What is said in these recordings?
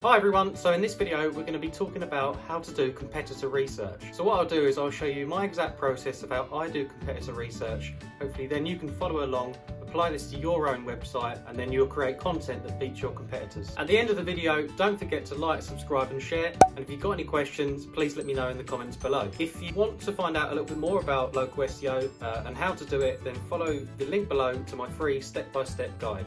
Hi everyone, so in this video we're going to be talking about how to do competitor research. So what I'll do is I'll show you my exact process of how I do competitor research. Hopefully then you can follow along, apply this to your own website, and then you'll create content that beats your competitors. At the end of the video, don't forget to like, subscribe and share, and if you've got any questions, please let me know in the comments below. If you want to find out a little bit more about local SEO and how to do it, then follow the link below to my free step-by-step guide.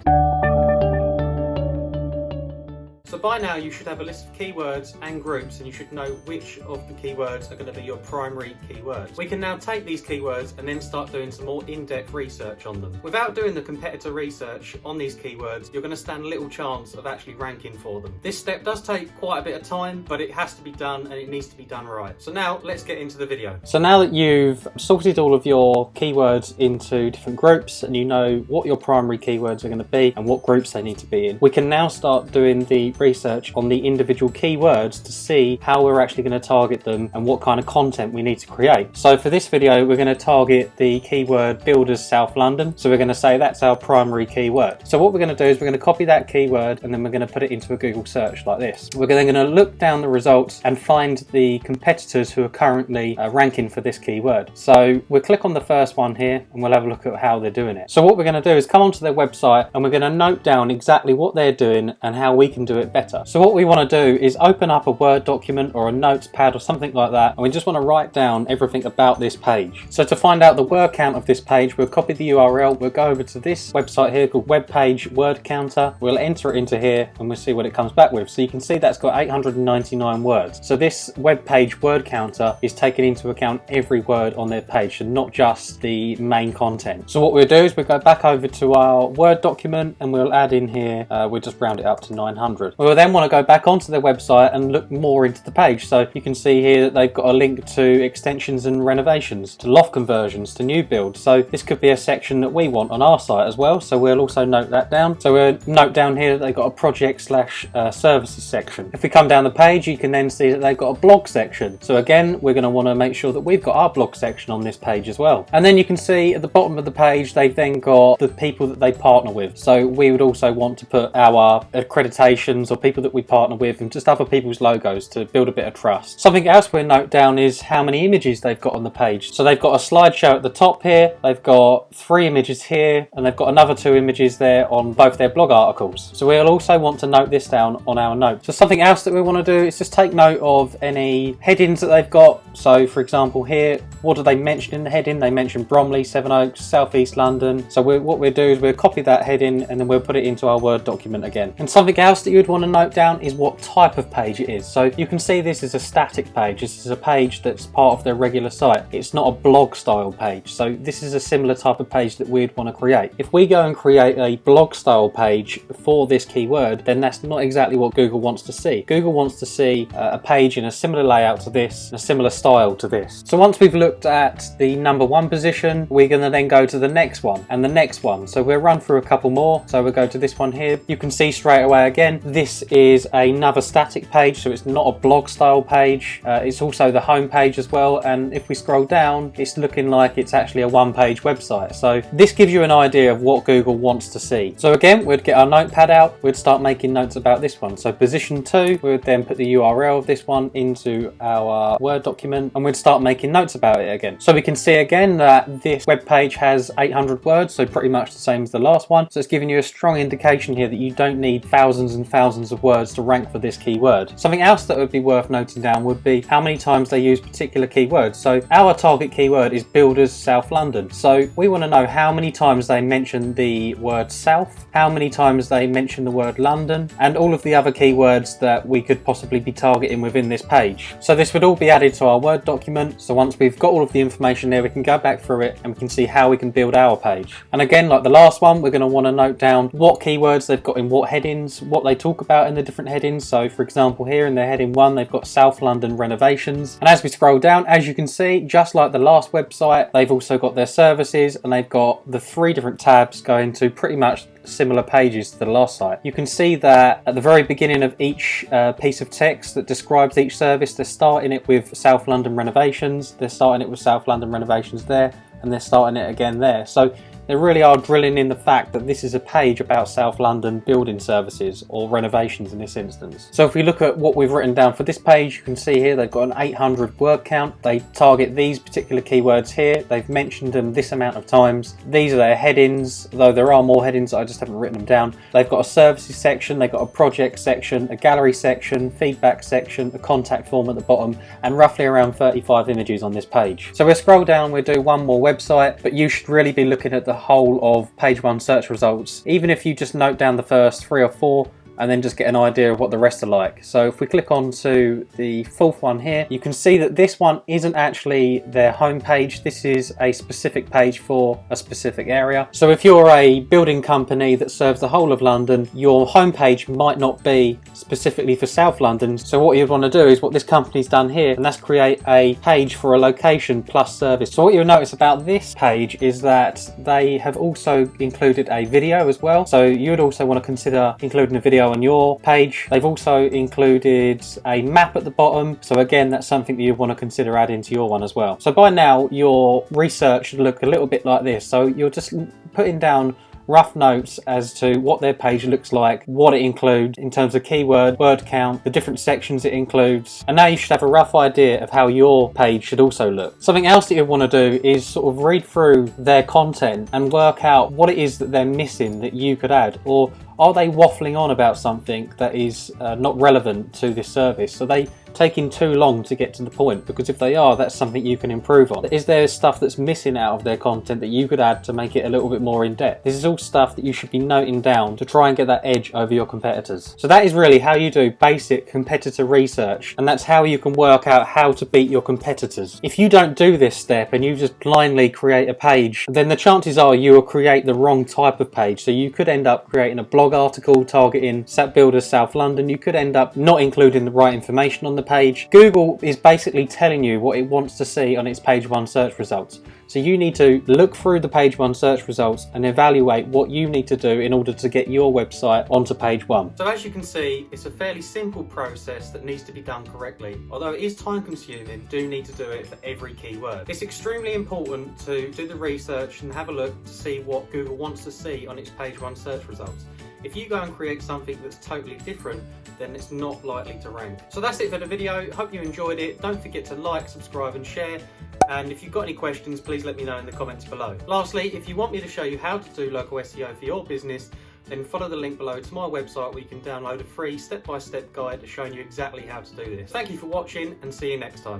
So by now you should have a list of keywords and groups, and you should know which of the keywords are going to be your primary keywords. We can now take these keywords and then start doing some more in-depth research on them. Without doing the competitor research on these keywords, you're going to stand little chance of actually ranking for them. This step does take quite a bit of time, but it has to be done and it needs to be done right. So now let's get into the video. So now that you've sorted all of your keywords into different groups and you know what your primary keywords are going to be and what groups they need to be in, we can now start doing the research on the individual keywords to see how we're actually going to target them and what kind of content we need to create. So for this video we're going to target the keyword Builders South London. So we're going to say that's our primary keyword. So what we're going to do is we're going to copy that keyword and then we're going to put it into a Google search like this. We're then going to look down the results and find the competitors who are currently ranking for this keyword. So we'll click on the first one here and we'll have a look at how they're doing it. So what we're going to do is come onto their website and we're going to note down exactly what they're doing and how we can do it better. So what we want to do is open up a Word document or a notepad or something like that, and we just want to write down everything about this page. So to find out the word count of this page, we'll copy the URL, we'll go over to this website here called Web Page Word Counter, we'll enter it into here and we'll see what it comes back with. So you can see that's got 899 words. So this Web Page Word Counter is taking into account every word on their page and not just the main content. So what we'll do is we'll go back over to our Word document and we'll add in here, we'll just round it up to 900. We'll then want to go back onto their website and look more into the page. So you can see here that they've got a link to extensions and renovations, to loft conversions, to new builds. So this could be a section that we want on our site as well. So we'll also note that down. So we'll note down here that they've got a project / services section. If we come down the page, you can then see that they've got a blog section. So again, we're going to want to make sure that we've got our blog section on this page as well. And then you can see at the bottom of the page, they've then got the people that they partner with. So we would also want to put our accreditations or people that we partner with and just other people's logos to build a bit of trust. Something else we'll note down is how many images they've got on the page. So they've got a slideshow at the top here, they've got 3 images here, and they've got another 2 images there on both their blog articles. So we'll also want to note this down on our notes. So something else that we want to do is just take note of any headings that they've got. So for example here, what do they mention in the heading? They mention Bromley, Sevenoaks, South East London. So what we'll do is we'll copy that heading and then we'll put it into our Word document again. And something else that you would want to note down is what type of page it is. So you can see this is a static page. This is a page that's part of their regular site. It's not a blog style page. So this is a similar type of page that we'd want to create. If we go and create a blog style page for this keyword, then that's not exactly what Google wants to see. Google wants to see a page in a similar layout to this, and a similar style to this. So once we've looked at the number 1 position, we're going to then go to the next one and the next one. So we'll run through a couple more. So we'll go to this one here. You can see straight away again, this is another static page, so it's not a blog style page. It's also the home page as well, and if we scroll down, it's looking like it's actually a 1-page website. So this gives you an idea of what Google wants to see. So again, we'd get our notepad out, we'd start making notes about this one. So position 2, we would then put the URL of this one into our Word document and we'd start making notes about it again. So we can see again that this web page has 800 words, so pretty much the same as the last one. So it's giving you a strong indication here that you don't need thousands and thousands of words to rank for this keyword. Something else that would be worth noting down would be how many times they use particular keywords. So our target keyword is Builders South London. So we want to know how many times they mention the word South, how many times they mention the word London, and all of the other keywords that we could possibly be targeting within this page. So this would all be added to our Word document. So once we've got all of the information there, we can go back through it and we can see how we can build our page. And again, like the last one, we're going to want to note down what keywords they've got in what headings, what they talk about in the different headings. So for example here in their heading 1, they've got South London renovations, and as we scroll down, as you can see, just like the last website, they've also got their services and they've got the 3 different tabs going to pretty much similar pages to the last site. You can see that at the very beginning of each piece of text that describes each service, they're starting it with South London renovations, they're starting it with South London renovations there, and they're starting it again there. So they really are drilling in the fact that this is a page about South London building services or renovations in this instance. So if we look at what we've written down for this page, you can see here they've got an 800 word count. They target these particular keywords here. They've mentioned them this amount of times. These are their headings, though there are more headings, I just haven't written them down. They've got a services section, they've got a project section, a gallery section, feedback section, a contact form at the bottom, and roughly around 35 images on this page. So we'll scroll down, we'll do one more website, but you should really be looking at the whole of page 1 search results, even if you just note down the first 3 or 4 and then just get an idea of what the rest are like. So if we click on to the 4th one here, you can see that this one isn't actually their home page. This is a specific page for a specific area. So if you're a building company that serves the whole of London, your home page might not be specifically for South London. So what you'd want to do is what this company's done here, and that's create a page for a location plus service. So what you'll notice about this page is that they have also included a video as well. So you'd also want to consider including a video on your page. They've also included a map at the bottom, so again that's something that you want to consider adding to your one as well. So by now your research should look a little bit like this. So you're just putting down rough notes as to what their page looks like, what it includes in terms of keyword, word count, the different sections it includes, and now you should have a rough idea of how your page should also look. Something else that you want to do is sort of read through their content and work out what it is that they're missing that you could add, or are they waffling on about something that is not relevant to this service? So they taking too long to get to the point? Because if they are, that's something you can improve on. Is there stuff that's missing out of their content that you could add to make it a little bit more in depth? This is all stuff that you should be noting down to try and get that edge over your competitors. So that is really how you do basic competitor research, and that's how you can work out how to beat your competitors. If you don't do this step and you just blindly create a page, then the chances are you will create the wrong type of page. So you could end up creating a blog article targeting builders South London. You could end up not including the right information on the page. Google is basically telling you what it wants to see on its page 1 search results. So you need to look through the page 1 search results and evaluate what you need to do in order to get your website onto page 1. So as you can see, it's a fairly simple process that needs to be done correctly. Although it is time consuming, do need to do it for every keyword. It's extremely important to do the research and have a look to see what Google wants to see on its page 1 search results. If you go and create something that's totally different, then it's not likely to rank. So that's it for the video. Hope you enjoyed it. Don't forget to like, subscribe and share. And if you've got any questions, please let me know in the comments below. Lastly, if you want me to show you how to do local SEO for your business, then follow the link below to my website where you can download a free step-by-step guide showing you exactly how to do this. Thank you for watching and see you next time.